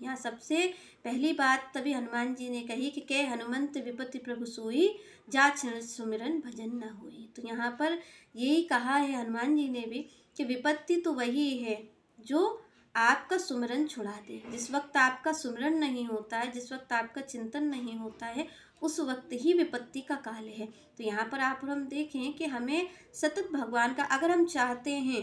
यहाँ सबसे पहली बात तभी हनुमान जी ने कही कि के हनुमंत विपत्ति प्रभु सोई, जा क्षण सुमिरन भजन न होई। तो यहाँ पर यही कहा है हनुमान जी ने भी कि विपत्ति तो वही है जो आपका सुमिरन छुड़ा दे। जिस वक्त आपका सुमिरन नहीं होता है, जिस वक्त आपका चिंतन नहीं होता है, उस वक्त ही विपत्ति का काल है। तो यहाँ पर आप और हम देखें कि हमें सतत भगवान का, अगर हम चाहते हैं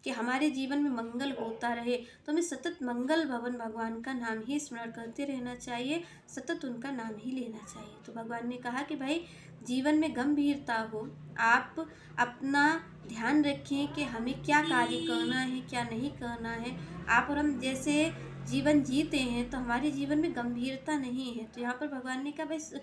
कि हमारे जीवन में मंगल होता रहे, तो हमें सतत मंगल भवन भगवान का नाम ही स्मरण करते रहना चाहिए, सतत उनका नाम ही लेना चाहिए। तो भगवान ने कहा कि भाई जीवन में गंभीरता हो, आप अपना ध्यान रखें कि हमें क्या कार्य करना है, क्या नहीं करना है। आप और हम जैसे जीवन जीते हैं तो हमारे जीवन में गंभीरता नहीं है। तो यहाँ पर भगवान ने कहा भाई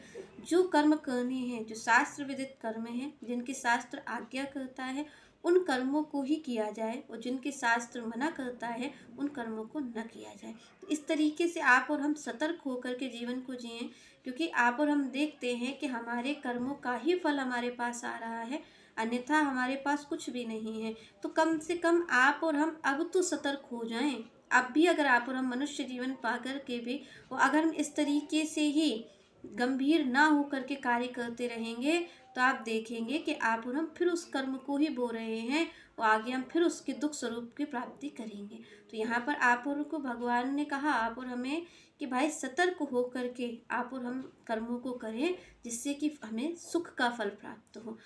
जो कर्म करने हैं, जो शास्त्र विदित कर्म हैं, जिनके शास्त्र आज्ञा करता है, उन कर्मों को ही किया जाए, और जिनके शास्त्र मना करता है उन कर्मों को न किया जाए। तो इस तरीके से आप और हम सतर्क होकर के जीवन को जिएं, क्योंकि आप और हम देखते हैं कि हमारे कर्मों का ही फल हमारे पास आ रहा है, अन्यथा हमारे पास कुछ भी नहीं है। तो कम से कम आप और हम अब तो सतर्क हो जाएं। अब भी अगर आप और हम मनुष्य जीवन पा कर के भी, और अगर हम इस तरीके से ही गंभीर ना हो करके कार्य करते रहेंगे, तो आप देखेंगे कि आप और हम फिर उस कर्म को ही बो रहे हैं, और आगे हम फिर उसके दुख स्वरूप की प्राप्ति करेंगे। तो यहाँ पर आप और को भगवान ने कहा आप और हमें कि भाई सतर्क हो करके आप और हम कर्मों को करें, जिससे कि हमें सुख का फल प्राप्त हो।